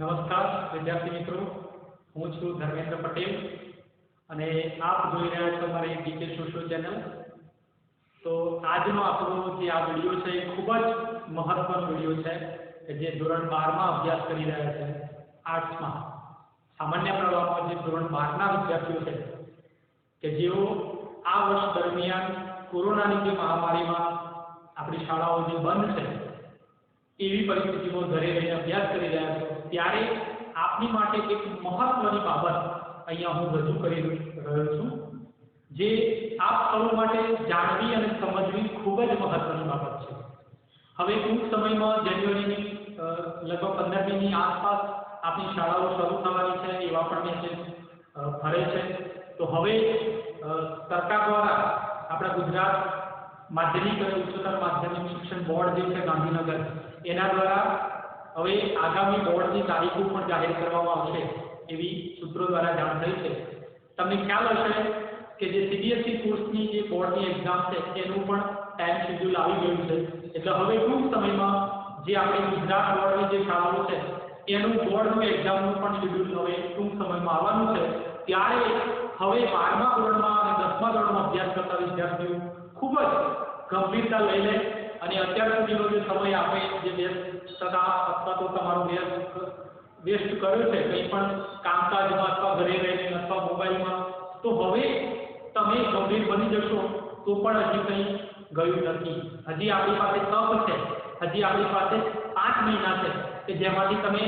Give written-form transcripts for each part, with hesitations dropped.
નમસ્કાર વિદ્યાર્થી મિત્રો, હું છું ધર્મેન્દ્ર પટેલ અને આપ જોઈ રહ્યા છો મારી ટીકે સોશિયો ચેનલ। તો આજનો આપણો જે આ વિડીયો છે એ ખૂબ જ મહત્વનો વિડીયો છે કે જે ધોરણ 12 માં અભ્યાસ કરી રહ્યા છે આર્ટ્સમાં સામાન્ય પ્રવાહમાં જે ધોરણ 12 ના વિદ્યાર્થીઓ છે કે જેઓ આ વર્ષ દરમિયાન કોરોનાની જે મહામારીમાં આપણી શાળાઓ જે બંધ છે એવી પરિસ્થિતિમાં ઘરે રહીને અભ્યાસ કરી રહ્યા છો ત્યારે આપની માટે એક મહત્વની બાબત અહીંયા હું રજૂ કરી રહ્યો છું જે આપ સૌ માટે જાણવી અને સમજવી ખૂબ જ મહત્વની બાબત છે। હવે ટૂંક સમયમાં જાન્યુઆરીની લગભગ 15મીની આસપાસ આપણી શાળાઓ શરૂ થવાની છે એવા પણ મેસેજ ફરે છે। તો હવે સરકાર દ્વારા આપણા ગુજરાત માધ્યમિક અને ઉચ્ચતર માધ્યમિક શિક્ષણ બોર્ડ જે છે ગાંધીનગર એના દ્વારા હવે આગામી બોર્ડની તારીખો પણ જાહેર કરવામાં આવશે એવી સૂત્રો દ્વારા જાણ થઈ છે। તમને ખ્યાલ હશે કે જે સીબીએસઈ કોર્સની જે બોર્ડની એક્ઝામ છે એનું પણ ટાઈમ શેડ્યુલ આવી ગયું છે। એટલે હવે ટૂંક સમયમાં જે આપણે ગુજરાત બોર્ડની જે શાળાઓ છે એનું બોર્ડનું એક્ઝામનું પણ શેડ્યુલ હવે ટૂંક સમયમાં આવવાનું છે। ત્યારે હવે 12મા ધોરણમાં અને 10મા ધોરણમાં અભ્યાસ કરતા વિદ્યાર્થીઓ ખૂબ જ ગંભીરતા લઈ લે અને અત્યાર સુધીનો જે સમય આપણે જે વ્યસ્તતા અથવા તો તમારો વેસ્ટ કર્યો છે કંઈ પણ કામકાજમાં અથવા ઘરે રહીને અથવા મોબાઈલમાં, તો હવે તમે ગંભીર બની જશો તો પણ હજી કંઈ ગયું નથી। હજી આપણી પાસે તક છે, હજી આપણી પાસે 5 મહિના છે કે જેમાંથી તમે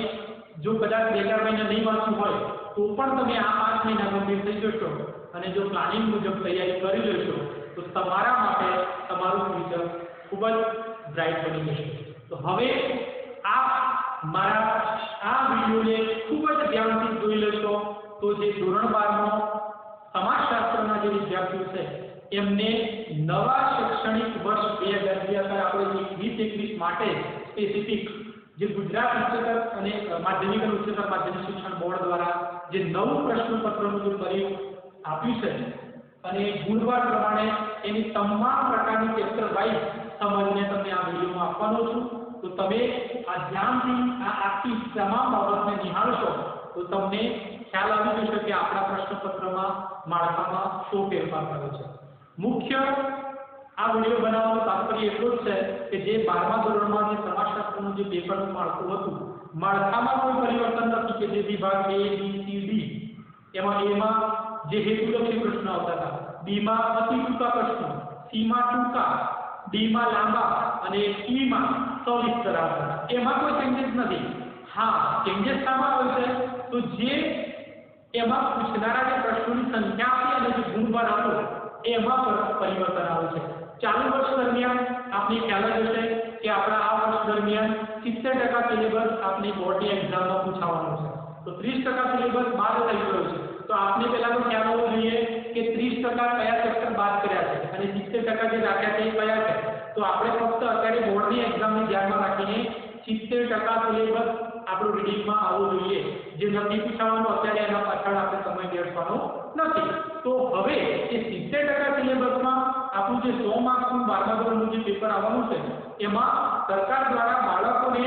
જો કદાચ 2-4 મહિના નહીં વાંચવું હોય તો પણ તમે આ 5 મહિના ગંભીર થઈ જશો અને જો પ્લાનિંગ મુજબ તૈયારી કરી લેશો તો તમારા માટે તમારું ફ્યુચર ખૂબ જ બ્રાઇટ બની જશે। તો હવે આપ મારા આ વિડીયોને ખૂબ જ ધ્યાનથી જોઈ લેશો તો જે ધોરણ 12માં સમાજશાસ્ત્રના જે વિદ્યાર્થીઓ છે એમને નવા શૈક્ષણિક વર્ષ 2020 આપણે 2021 માટે સ્પેસિફિક જે ગુજરાત ઉચ્ચતર અને માધ્યમિક અને ઉચ્ચતર માધ્યમિક શિક્ષણ બોર્ડ દ્વારા જે નવું પ્રશ્નપત્રનું જે પરિણામ આપ્યું છે અને ગુણવાર પ્રમાણે એની તમામ પ્રકારની ચેપ્ટર વાઇઝ સમજને તમને આ વિડીયોમાં આપવાનો છું। તો તમે આ ધ્યાનથી આ આખી તમામ બાબતને નિહાળશો તો તમને ખ્યાલ આવી જશે કે આપણા પ્રશ્નપત્રમાં માળખામાં શું ફેરફાર થયો છે। મુખ્ય આ વિડીયો બનાવવાનો તાત્પર્ય એટલું જ છે કે જે 12મા ધોરણમાં જે સમાજશાસ્ત્રનું જે પેપરનું માળખું હતું માળખામાં કોઈ પરિવર્તન નથી કે જે વિભાગ A, B, C, D એમાં જે હેતુલક્ષી પ્રશ્નો આવતા હતા, B માં અતિ ટૂંકા પ્રશ્નો, C માં ટૂંકા, D માં લાંબા અને E માં સવિસ્તર આવતા હતા। એમાં કોઈ ચેન્જીસ નથી। હા, ચેન્જીસ શામાં આવે છે તો જે એમાં પૂછનારા જે પ્રશ્નોની સંખ્યા હતી અને જે ગુણભાર હતો એમાં પરિવર્તન આવે છે। ચાલુ વર્ષ દરમિયાન આપને ખ્યાલ જ હશે કે આપણા આ વર્ષ દરમિયાન 70% સિલેબસ આપની બોર્ડની એક્ઝામમાં પૂછાવાનો છે, તો 30% સિલેબસ બાદ થઈ ગયો છે। તો આપને પહેલા તો ખ્યાલ હોવો જોઈએ કે 30% કયા ચેપ્ટર બાદ કર્યા છે અને 70% જે રાખ્યા છે એ કયા છે। તો આપણે ફક્ત અત્યારે બોર્ડની એક્ઝામને ધ્યાનમાં રાખીને 70% સિલેબસ આપણું રીડિંગમાં આવવું જોઈએ। જે નથી પૂછાવાનું અત્યારે એના પાછળ આપણે સમય વેડફવાનો નથી। તો હવે એ 70% સિલેબસમાં આપણું જે 100 માર્ક્સનું 12મા ધોરણનું જે પેપર આવવાનું છે એમાં સરકાર દ્વારા બાળકોને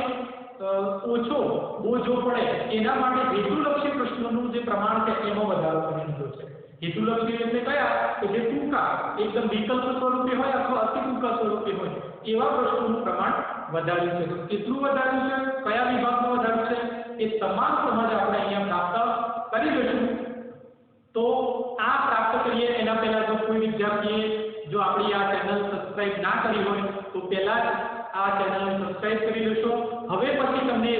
ઓછો બોજો પડે એના માટે હેતુલક્ષી પ્રશ્નોનું જે પ્રમાણ છે એમાં વધારો કરી દીધો છે। હેતુલક્ષી એટલે કયા કે જે ટૂંકા એકદમ વિકલ્પ સ્વરૂપે હોય અથવા અતિ ટૂંકા સ્વરૂપે હોય એવા પ્રશ્નોનું પ્રમાણ વધાર્યું છે। તો કેટલું વધાર્યું છે, કયા વિભાગમાં વધાર્યું છે એ તમામ સમજ આપણે અહીંયા પ્રાપ્ત કરી લઈશું। તો આ પ્રાપ્ત કરીએ એના પહેલા જો કોઈ વિદ્યાર્થીએ જો આપણી આ ચેનલ સબસ્ક્રાઇબ ના કરી હોય તો પહેલા જ આ ચેનલને સબસ્ક્રાઇબ કરી લેશો। હવે પછી તમને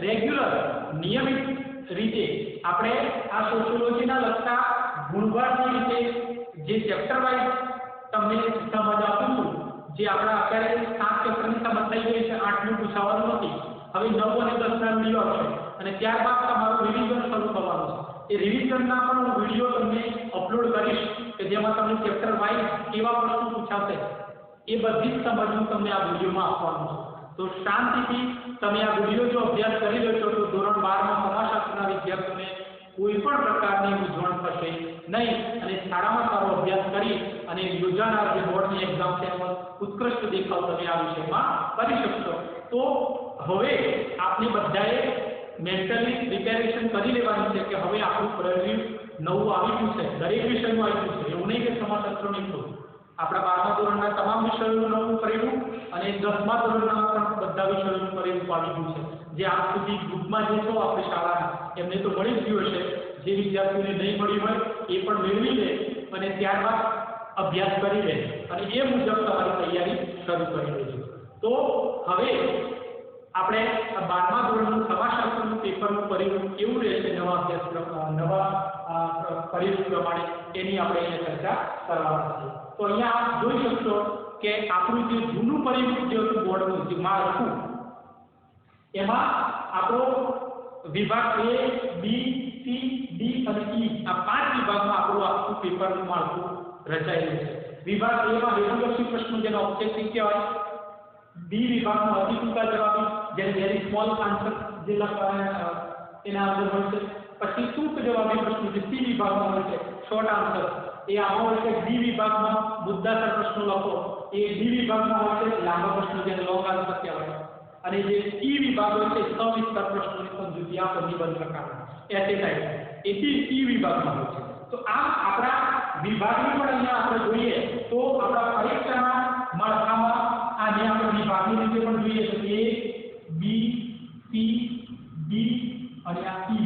રેગ્યુલર નિયમિત રીતે આપણે આ સોશિયોલોજીના લગતા ગુણભારની રીતે જે ચેપ્ટર વાઇઝ તમને સમજ આપું છું। જે આપણા અત્યારે 7 ચેપ્ટરની સમજ થઈ ગઈ છે, 8નું પૂછાવાનું નથી, હવે 9 અને 10ના વિડીયો આવશે અને ત્યારબાદ તમારું રિવિઝન શરૂ થવાનું છે। એ રિવિઝનના પણ હું વિડીયો તમને અપલોડ કરીશ કે જેમાં તમને ચેપ્ટર વાઇઝ કેવા પ્રશ્નો પૂછાશે એ બધી જ સમજ હું તમને આ વિડીયોમાં આપવાનું છું। તો શાંતિથી તમે આ વિડીયો જો અભ્યાસ કરી લેશો તો ધોરણ 12માં સમાજશાસ્ત્રના વિદ્યાર્થીઓને કોઈ પણ પ્રકારની મૂંઝવણ થશે નહીં અને સારામાં સારો અભ્યાસ કરી અને યોજાનાર જે બોર્ડની એક્ઝામ છે એમાં ઉત્કૃષ્ટ દેખાવ તમે આ વિષયમાં કરી શકશો। તો હવે આપણે બધાએ મેન્ટલી પ્રિપેરેશન કરી લેવાની છે કે હવે આપણું પ્રિવ્યુ નવું આવી ગયું છે, દરેક વિષયનું આવી ગયું છે. એવું નહીં કે સમાજશાસ્ત્રનું એટલું, આપણા 12મા ધોરણના તમામ વિષયોનું નવું પ્રિવ્યુ અને 10મા ધોરણના પણ બધા વિષયોનું પ્રિવ્યુ આવી ગયું છે. જે આજ સુધી ગ્રુપમાં જે છો આપણી શાળાના એમને તો મળી જ ગયું હશે. જે વિદ્યાર્થીઓને નહીં મળ્યું હોય એ પણ મેળવી લે અને ત્યારબાદ અભ્યાસ કરી લે અને એ મુજબ તમારી તૈયારી શરૂ કરી દેજો. તો હવે આપણે 12મા ધોરણનું સમાજશાસ્ત્રનું પેપરનું પરિણામ કેવું રહેશે નવા અભ્યાસક્રમ નવા પરિણામ પ્રમાણે એની આપણે અહીંયા ચર્ચા કરવાના છે. તો અહીંયા આપ જોઈ શકશો કે આપણું જે જૂનું પરિણામ જે હતું બોર્ડનું જે માળખું એમાં આપણો વિભાગ A, B, C, D અને E આ 5 વિભાગમાં આપણું આખું પેપરનું માળખું રચાયેલું છે. વિભાગ A માં હેતુલક્ષી પ્રશ્નો જેનો ઓબ્જેક્ટિવ કહેવાય, B વિભાગમાં અતિ ટૂંકા જવાબી જેને વેરી સ્મોલ આન્સર જે લખવાના એના અંદર હોય છે. પછી ટૂંક જવાબી પ્રશ્નો જે C વિભાગમાં હોય છે શોર્ટ આન્સર એ આમાં હોય છે. D વિભાગમાં મુદ્દાસર પ્રશ્નો લખો એ D વિભાગમાં હોય છે લાંબા પ્રશ્નો જેને લોંગ આન્સર કહેવાય. અને જે E વિભાગ હોય છે સવિસ્તાર પ્રશ્નોની સમજૂતી આપો નિબંધ પ્રકારના એસે ટાઈપ એ E વિભાગમાં હોય છે. તો આ આપણા વિભાગની પણ અહીંયા આપણે જોઈએ તો આપણા પરીક્ષાના માળખામાં આજે આપણે વિભાગની રીતે પણ જોઈએ તો A, B, C, D અને આ E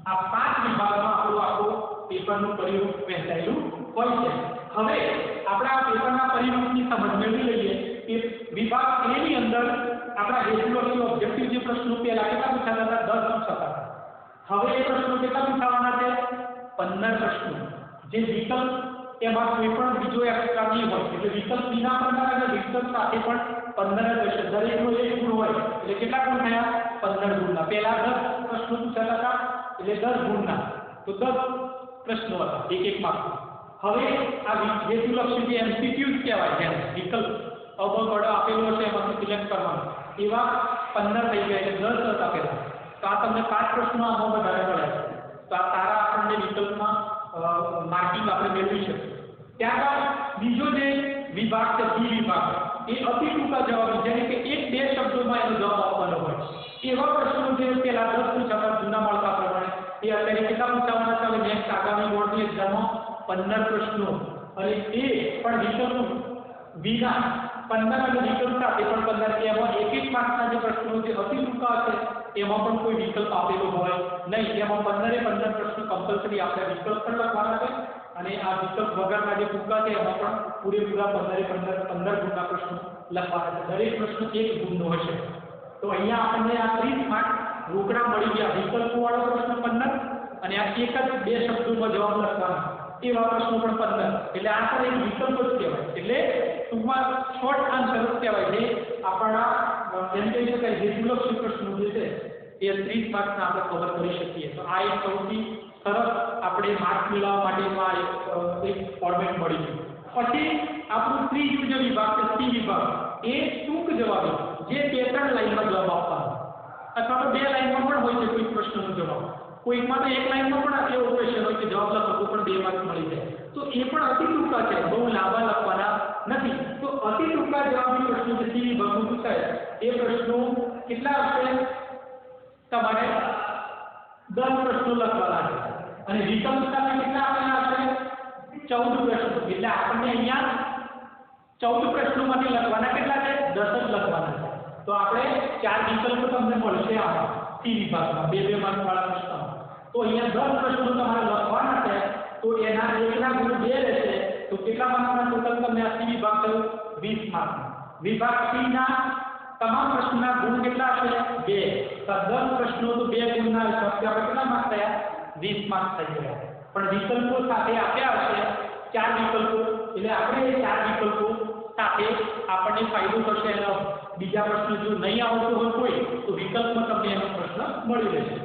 આ 5 વિભાગમાં આપણું આખું પેપરનું પરિણામ વહેંચાયેલું હોય છે. હવે આપણે આ પેપરના પરિણામની સમજ મેળવી લઈએ કે વિભાગ A ની અંદર આપણા હેતુલક્ષી ઓબ્જેક્ટિવ જે પ્રશ્નો પહેલા કેટલા પૂછાતા હતા 10 પૂછાતા હતા. હવે એ પ્રશ્નો કેટલા પૂછાવાના છે 15 પ્રશ્નો. જે વિકલ્પ એમાં કોઈ પણ બીજો એક્સ્ટ્રા નહીં હોય એટલે વિકલ્પ વિના 15 અને વિકલ્પ સાથે પણ 15 રહેશે. દરેકનો એક ગુણ હોય એટલે કેટલા ગુણ થયા 15 ગુણના. પહેલા 10 પ્રશ્નો પૂછાતા હતા એટલે 10 ગુણના તો 10 પ્રશ્નો હતા એક માર્ક. હવે આ હેતુલક્ષી જે MCQs કહેવાય જેમ વિકલ્પ અવગડ આપેલો છે એમાંથી સિલેક્ટ કરવાનો એવા 15 થઈ ગયા એટલે 10 હતા પહેલા. તો આ તમને 5 પ્રશ્નો આમાં વધારે મળે છે. તો આ તારા આપણને વિકલ્પમાં માર્કિંગ આપણે મેળવી શકીએ. ત્યારબાદ બીજો જે વિભાગ છે B વિભાગ એ અતિ ટૂંકા જવાબી જેને કે 1-2 શબ્દોમાં એનો જવાબ આપવાનો હોય એવા પ્રશ્નો જે પહેલા 10 પૂછાતા જૂના માળખા પ્રમાણે એ અત્યારે કેટલા પૂછાવાના છે. હવે નેક્સ્ટ આગામી બોર્ડની એક્ઝામમાં 15 પ્રશ્નો અને એ પણ વિકલ્પ વિના 15 અને વિકલ્પ સાથે પણ 15 એમાં એક માર્કના જે પ્રશ્નો જે અતિ ટૂંકા છે એમાં પણ કોઈ વિકલ્પ આપેલો હોય નહીં. એમાં 15 પ્રશ્નો કમ્પલસરી આપણે વિકલ્પ પણ લખવાના છે અને આ વિકલ્પ વગરના જે ટૂંકા છે એમાં પણ પૂરેપૂરા 15 ગુણના પ્રશ્નો લખવાના છે. દરેક પ્રશ્ન 1 ગુણનો હશે. તો અહીંયા આપણને આ 30 માર્ક રોકડા મળી ગયા. વિકલ્પવાળો પ્રશ્ન 15 અને આ એક જ 2 શબ્દોમાં જવાબ લખવાનો એવા પ્રશ્નો પણ 15 એટલે આ પણ એક વિકલ્પ જ કહેવાય. એટલે ટૂંકમાં શોર્ટ આન્સર જ કહેવાય જે આપણા એમ કહી શકાય હેતુલક્ષી પ્રશ્નો જે છે એ 30 માર્કના આપણે કવર કરી શકીએ. તો આ એક સૌથી સરસ આપણે માર્ક મેળવવા માટેમાં એક ફોર્મેટ મળી ગયું. પછી આપણું ત્રીજું જે વિભાગ છે C વિભાગ એ ટૂંક જવાબી જે 2-3 લાઈનમાં જવાબ આપવાનો અથવા તો 2 લાઈનમાં પણ હોય છે કોઈ પ્રશ્નનો જવાબ. કોઈમાં તો 1 લાઈનમાં પણ એવો ક્વેશ્ચન હોય કે જવાબ લખો તો પણ 2 માર્ક મળી જાય. તો એ પણ અતિ ટૂંકા છે, બહુ લાંબા લખવાના નથી. તો અતિ ટૂંકા જવાબી પ્રશ્નો જે C વિભાગમાં પૂછાય એ પ્રશ્નો કેટલા હશે તમારે 10 પ્રશ્નો લખવાના છે અને વિકલ્પ સાથે કેટલા આપેલા હશે 14 પ્રશ્નો. એટલે આપણને અહીંયા 14 પ્રશ્નોમાંથી લખવાના કેટલા છે 10 જ લખવાના છે. તો આપણે 4 વિકલ્પો તમને મળશે આમાં C વિભાગમાં 2-2 માર્ક વાળા પ્રશ્નો. તો અહીંયા 10 પ્રશ્નો તમારે લખવાના છે તો એના એકના ગુણ 2 રહેશે. તો કેટલા માર્કના ટોટલ તમને આ C વિભાગ થયું 20 માર્ક. વિભાગ C ના તમામ પ્રશ્નોના ગુણ કેટલા હશે 2. તો 10 પ્રશ્નો તો 2 ગુણના હશે. આપણે કેટલા માર્ક થયા 20 માર્ક થઈ ગયા. પણ વિકલ્પો સાથે આપ્યા હશે 4 વિકલ્પો એટલે આપણે એ 4 વિકલ્પો સાથે આપણને ફાયદો થશે. એનો બીજા પ્રશ્નો જો નહીં આવતો હોય કોઈ તો વિકલ્પમાં તમને એનો પ્રશ્ન મળી રહેશે.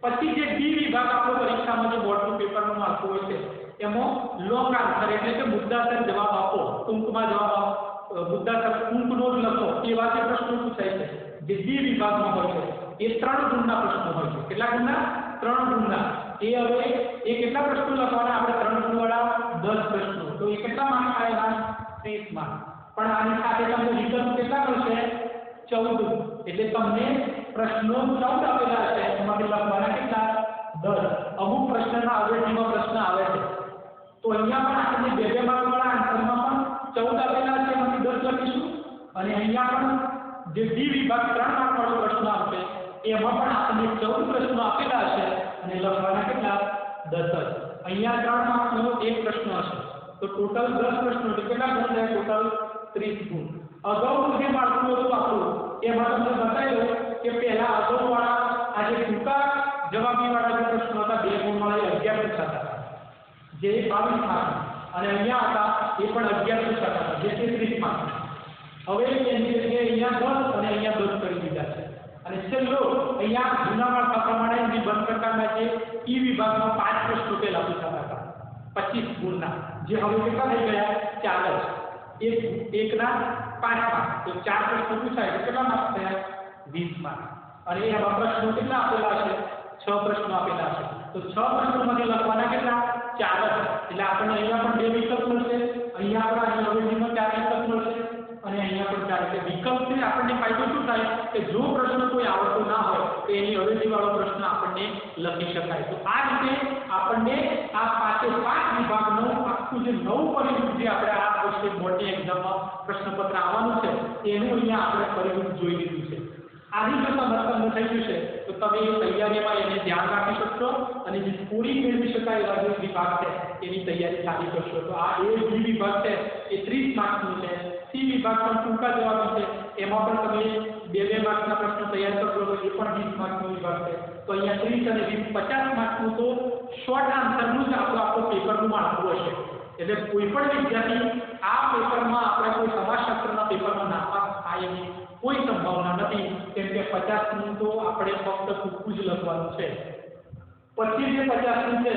પછી જે D વિભાગ આપણો પરીક્ષામાં જે બોર્ડનું પેપરનું માળખું હોય છે એમાં લોંગ આન્સર એટલે કે મુદ્દાસર જવાબ આપો, ટૂંકમાં જવાબ આપો, મુદ્દાસર ટૂંકનો જ લખો એવા જે પ્રશ્નો પૂછાય છે જે D વિભાગમાં હોય છે એ 3 ગુણના પ્રશ્નો હોય છે. કેટલા ગુણના 3 ગુણના. એ હવે એ કેટલા પ્રશ્નો લખવાના આપણે 3 ગુણવાળા 10 પ્રશ્નો. તો એ કેટલા માર્ક આવેલા 30 માર્ક. પણ આની સાથે તમને વિકલ્પ કેટલા મળશે 14 એટલે તમને પ્રશ્નો 14 આપેલા છે, એમાંથી લખવાના કેટલા? 10. અમુક પ્રશ્નના અવેજીમાં પ્રશ્ન આવે છે, તો અહીંયા પણ આપણે બે બે માર્ક વાળા આન્સરમાં પણ 14 આપેલા છે, એમાંથી 10 લખીશું. અને અહીંયા પણ જે ડી વિભાગ 3 માર્ક વાળો પ્રશ્ન આવશે, એમાં પણ આપણે 14 પ્રશ્નો આપેલા છે અને લખવાના કેટલા? 10 જ. અહીંયા 3 માર્કનો એક પ્રશ્ન હશે, તો ટોટલ 10 પ્રશ્નો એટલે કેટલા ગુણ થાય? ટોટલ 30 ગુણ. અગાઉનું જે માળખું હતું આપણું, એમાં તમને બતાવી દઉં કે પહેલા અગાઉવાળા આ જે ટૂંકા જવાબીવાળા જે પ્રશ્નો હતા 2 ગુણ વાળા 11 પૂછાતા હતા, જે 22 માર્ક, અને અહીંયા હતા એ પણ 11 પૂછાતા હતા, જે 30 માર્ક. હવે એની જગ્યાએ અહીંયા 10 અને અહીંયા 10 કરી દીધા છે. અને છેલ્લો અહીંયા જૂના માળખા પ્રમાણે નિબંધ પ્રકારના જે ઈ વિભાગમાં 5 પ્રશ્નો પહેલા પૂછાતા હતા 25 ગુણના, જે હવે કેટલા થઈ ગયા? 4 જ. એકના 5 માર્ક, તો 4 પ્રશ્નો પૂછાય તો કેટલા માર્ક થયા? 20 માર્ક. અને એમાં પ્રશ્નો કેટલા આપેલા છે? 6 પ્રશ્નો આપેલા છે, તો 6 પ્રશ્નોમાંથી લખવાના કેટલા? 4 જ. એટલે આપણને અહીંયા પણ 2 વિકલ્પ મળશે, અહીંયા પણ અહીં અવેજીમાં 4 વિકલ્પ મળશે, અને અહીંયા પણ 4. એટલે વિકલ્પથી આપણને ફાયદો શું થાય કે જો પ્રશ્ન કોઈ આવડતો ના હોય તો એની અવેજીવાળો પ્રશ્ન આપણને લખી શકાય. તો આ રીતે આપણને આ 5 વિભાગનું આખું જે નવું પરિરૂપ જે આપણે આ વર્ષે બોર્ડની એક્ઝામમાં પ્રશ્નપત્ર આવવાનું છે એનું અહીંયા આપણે પરિરૂપ જોઈ લીધું છે. આની જો સમજ થઈ જશે તો તમે તૈયારીમાં એને ધ્યાન રાખી શકશો અને જે પૂરી મેળવી શકાય એવા જે વિભાગ છે એની તૈયારી સારી કરશો. તો આ એ બી વિભાગ છે એ 30 માર્ક્સનું છે. સી વિભાગ પણ ટૂંકા જવાબી છે, એમાં પણ તમે 2 માર્ક્સના પ્રશ્નો તૈયાર કરશો તો એ પણ 20 માર્ક્સનો વિભાગ છે. તો અહીંયા 30 અને 20 50 માર્ક્સનું તો શોર્ટ આન્સરનું જ આપણું પેપરનું માળખું હશે. એટલે કોઈ પણ વિદ્યાર્થી આ પેપરમાં આપણે કોઈ સમાજશાસ્ત્રના પેપરમાં નાપાસ થાય એની કોઈ સંભાવના નથી, કેમ કે 50નું તો આપણે ફક્ત ટૂંકું જ લખવાનું છે. પછી જે 50નું છે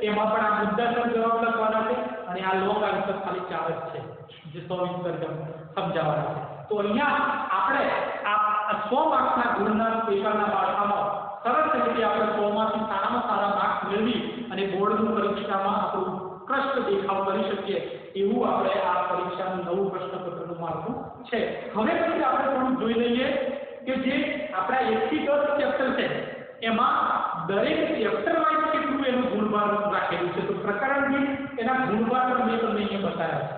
એમાં પણ આ મુદ્દાસર જવાબ લખવાના છે અને આ લોંગ આન્સર ખાલી 4 જ છે, જે 100 સમજાવવાના છે. તો અહીંયા આપણે આ 100 માર્ક્સના ગુણના પેપરના માળખામાં સરસ રીતે આપણે 100 માંથી સારામાં સારા માર્ક્સ મેળવી અને બોર્ડની પરીક્ષામાં આપણું ઉત્કૃષ્ટ દેખાવ કરી શકીએ એવું આપણે આ પરીક્ષાનું નવું પ્રશ્નપત્રનું માળખું છે. હવે પછી આપણે થોડું જોઈ લઈએ કે જે આપણા 1 થી 10 ચેપ્ટર છે એમાં દરેક ચેપ્ટર વાઇઝ કેટલું એનું ગુણભાર રાખેલું છે. તો પ્રકરણ દીઠ એના ગુણભાર પણ મેં તમને અહીંયા બતાવ્યા છે.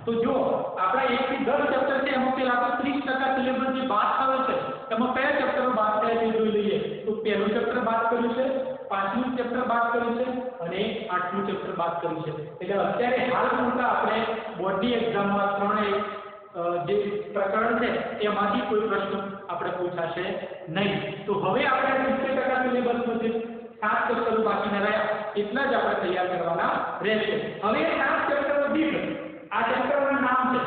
તો જો આપણા 1 થી 10 ચેપ્ટર છે એમાં પેલા તો 30% સિલેબસ જે બાદ થયો છે એમાં કયા ચેપ્ટરો બાદ થયા તે જોઈ લઈએ. તો પહેલું ચેપ્ટર બાદ કર્યું છે, 5મું ચેપ્ટર બાદ કર્યું છે અને 8મું ચેપ્ટર બાદ કર્યું છે. એટલે અત્યારે હાલ પૂરતા આપણે બોર્ડની એક્ઝામમાં ત્રણેય જે પ્રકરણ છે એમાંથી કોઈ પ્રશ્ન આપણે પૂછાશે નહીં. તો હવે આપણે 70% સિલેબસમાં જે 7 ચેપ્ટરો બાકીના રહ્યા એટલા જ આપણે તૈયાર કરવાના રહેશે. હવે 7 ચેપ્ટરો દીઠ આ ચેપ્ટરનું નામ છે,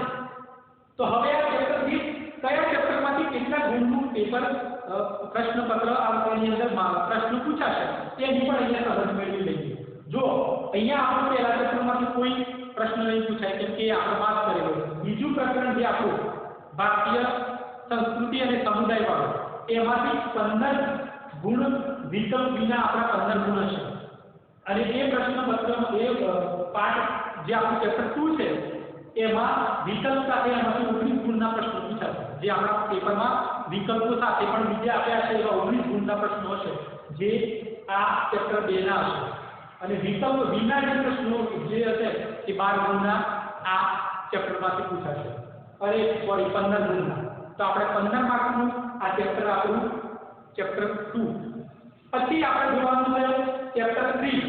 તો હવે આ ચેપ્ટર દીઠ કયા ચેપ્ટરમાંથી કેટલા ગુણનું પેપર પ્રશ્નપત્ર આવવાની અંદર પ્રશ્ન પૂછાશે તેની પણ અહીંયા સમજ મેળવી લઈએ. જો અહીંયા આપણું પહેલા ચેપ્ટરમાંથી કોઈ પ્રશ્ન નહીં પૂછાય કેમ કે આપણે વાત કરેલો. બીજું પ્રકરણ જે આપણું ભારતીય સંસ્કૃતિ અને સમુદાય વાળું એમાંથી 15 ગુણ વિકલ્પ વિના આપણા 15 ગુણ હશે. અને એ પ્રશ્નપત્રમાં એ પાઠ જે આપણું ચેપ્ટર 2 છે એમાં વિકલ્પ સાથે એમાંથી 19 ગુણના પ્રશ્નો પૂછાશે. જે આપણા પેપરમાં વિકલ્પો સાથે પણ બીજા આપ્યા છે એવા 19 ગુણના પ્રશ્નો હશે જે આ ચેપ્ટર 2 ના હશે. અને વિકલ્પ વિના જે પ્રશ્નો જે હશે એ 12 ગુણના આ ચેપ્ટરમાંથી પૂછાશે. અરે સોરી 15 ગુણના. તો આપણે 15 માર્કનું આ ચેપ્ટર આપણું ચેપ્ટર 2. પછી આપણે જોવાનું છે ચેપ્ટર 3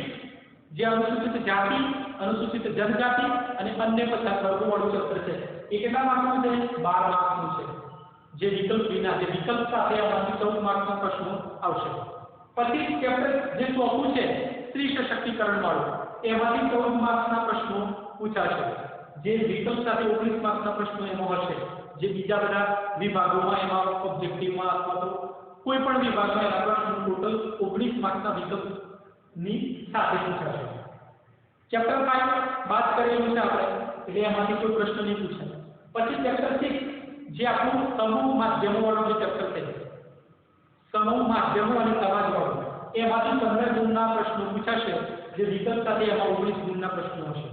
જે અનુસૂચિત જાતિ, અનુસૂચિત જનજાતિ અને અન્ય પછાત વર્ગો વાળું ચેપ્ટર છે. એ કેટલા માર્કનું છે? 12 માર્કનું છે. જે વિકલ્પ વિના, જે વિકલ્પ સાથે આમાંથી 14 માર્કના પ્રશ્નો આવશે. પછી ચેપ્ટર જે ચોથું છે સ્ત્રી સશક્તિકરણ વાળું, એમાંથી 14 માર્કના પ્રશ્નો પૂછાશે. જે વિકલ્પ સાથે 19 માર્કના પ્રશ્નો એમાં હશે. જે બીજા બધા વિભાગોમાં એમાં ઓબ્જેક્ટિવમાં અથવા તો કોઈ પણ વિભાગમાં એના પ્રશ્નો ટોટલ 19 માર્કના વિકલ્પની સાથે પૂછાશે. ચેપ્ટર 5 બાદ કરેલું છે આપણે એટલે એમાંથી કોઈ પ્રશ્ન નહીં પૂછાય. પછી ચેપ્ટર 6 જે આપણું સમૂહ માધ્યમો વાળું જે ચેપ્ટર છે, સમૂહ માધ્યમો અને સમાજ વાળું, એમાંથી 15 ગુણના પ્રશ્નો પૂછાશે. જે વિકલ્પ સાથે એમાં 19 ગુણના પ્રશ્નો હશે.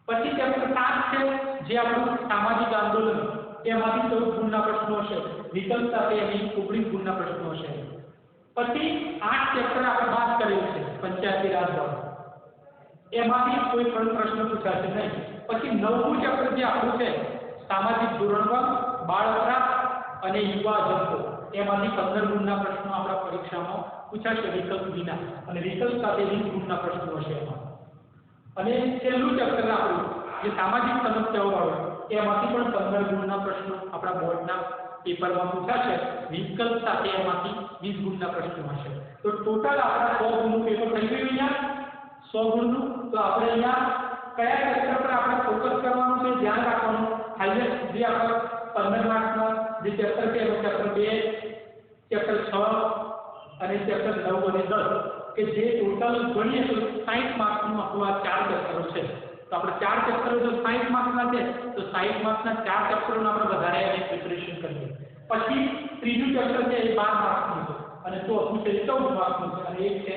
પછી ચેપ્ટર 7 છે જે આપણું સામાજિક આંદોલન એમાંથી 14 ગુણના પ્રશ્નો હશે, વિકલ્પ સાથે એની 19 ગુણના પ્રશ્નો હશે। પછી 8 ચેપ્ટર આપણે બાદ કરેલ છે પંચાયતી રાજ દળ, એમાંથી કોઈ પણ પ્રશ્ન પૂછાશે નહીં। પછી 9મું ચેપ્ટર જે આપણું છે સામાજિક ધોરણવર્ગ, બાળ અપરાધ અને યુવા જથ્થો, એમાંથી 15 ગુણના પ્રશ્નો આપણા પરીક્ષામાં પૂછાશે વિકલ્પ વિના, અને વિકલ્પ સાથે 20 ગુણના પ્રશ્નો હશે એમાં। અને છેલ્લું ચેપ્ટર આપણું જે સામાજિક સમસ્યાઓ વાળું, એમાંથી પણ 15 ગુણના પ્રશ્નો આપણા બોર્ડના પેપરમાં પૂછાશે, વિકલ્પ સાથે એમાંથી 20 ગુણના પ્રશ્નો હશે। તો ટોટલ આપણા 100 ગુણનું પેપર થઈ ગયું અહીંયા 100 ગુણનું। તો આપણે અહીંયા કયા ચેપ્ટર પર આપણે ફોકસ કરવાનું છે, ધ્યાન રાખવાનું, હાઈએસ્ટ જે આપણા 15 માર્કના જે ચેપ્ટર છે એમાં ચેપ્ટર 2, ચેપ્ટર 6 અને ચેપ્ટર 9 અને 10 કે જે ટોટલ ગણીએ તો 60 માર્કનું આપણું આ 4 ચેપ્ટરો છે। તો આપણે 4 ચેપ્ટરો જો 60 માર્કના છે તો 60 માર્કના 4 ચેપ્ટરોને આપણે વધારે એની પ્રિપરેશન કરીએ। પછી ત્રીજું ચેપ્ટર છે એ 12 માર્કનું છે અને ચોથું છે 14 માર્કનું છે અને એક છે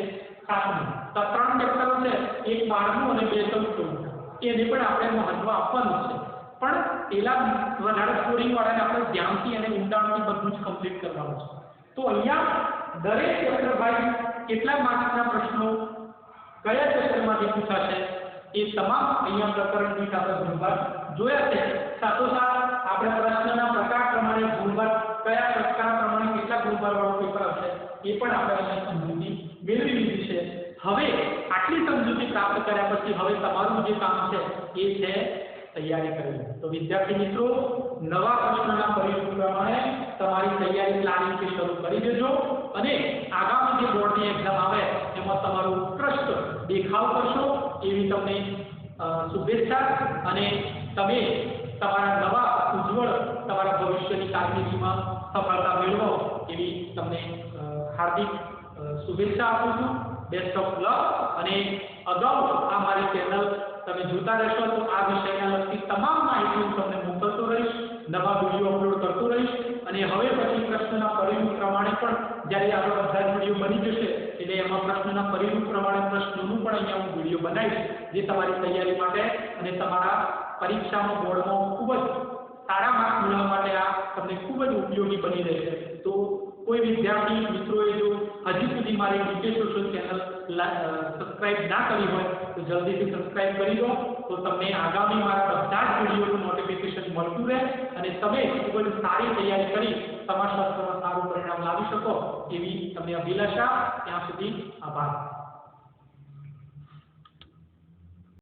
7મું। તો 3 ચેપ્ટરો છે, એક 12મું અને 2 14મું, એને પણ આપણે મહત્વ આપવાનું છે। પણ પેલા વધારે સ્કોરિંગ વાળાને આપણે ધ્યાનથી અને ઊંડાણથી બધું જ કમ્પ્લીટ કરવાનું છે। તો અહીંયા દરેક ચેપ્ટર વાઇઝ કેટલા માર્ક્સના પ્રશ્નો કયા ચેપ્ટરમાંથી પૂછાશે એ તમામ અહીંયા પ્રકરણ દીઠ આપણે ગુણભાર જોયા છે। સાથોસાથ આપણે પ્રશ્નના પ્રકાર પ્રમાણે ગુણભાર કયા પ્રકાર પ્રમાણે કેટલા ગુણભાર વાળો પેપર આવશે એ પણ આપણે અહીંયા સમજૂતી મેળવી લીધી છે। હવે આટલી સમજૂતી પ્રાપ્ત કર્યા પછી હવે તમારું જે કામ છે એ છે તૈયારી કરવી। તો વિદ્યાર્થી મિત્રો, નવા પ્રશ્નના પરિણામ પ્રમાણે તમારી તૈયારી પ્લાનિંગ થી શરૂ કરી દેજો અને આગામી જે બોર્ડની એક્ઝામ આવે એમાં તમારો ઉત્કૃષ્ટ દેખાવ કરશો એવી તમને શુભેચ્છા, અને તમે તમારા નવા ઉજ્જવળ તમારા ભવિષ્યની કારકિર્દીમાં સફળતા મેળવો એવી તમને હાર્દિક શુભેચ્છા આપું છું। Best of luck. અને અગાઉ આ મારી ચેનલ તમે જોતા રહેશો તો આ વિષયના લગતી તમામ માહિતી હું તમને મોકલતો રહીશ, નવા વિડીયો અપલોડ કરતો રહીશ, અને હવે પછી પ્રશ્નના પરિણામ પ્રમાણે પણ જ્યારે આપણો બધા વિડીયો બની જશે એટલે એમાં પ્રશ્નના પરિણામ પ્રમાણે પ્રશ્નોનું પણ અહીંયા હું વિડીયો બનાવીશ, જે તમારી તૈયારી માટે અને તમારા પરીક્ષામાં બોર્ડમાં ખૂબ જ સારા માર્ક મેળવવા માટે આ તમને ખૂબ જ ઉપયોગી બની રહેશે। તો કોઈ વિદ્યાર્થી મિત્રોએ જો હજી સુધી મારી ડીકે સોશિયલ ચેનલ સબસ્ક્રાઇબ ના કરી હોય તો જલ્દીથી સબસ્ક્રાઇબ કરી દો, તો તમને આગામી મારા બધા જ વિડીયોનું નોટિફિકેશન મળતું રહે અને તમે ખૂબ જ સારી તૈયારી કરી સમાજશાસ્ત્રમાં સારું પરિણામ લાવી શકો એવી તમને અભિલાષા। ત્યાં સુધી આભાર।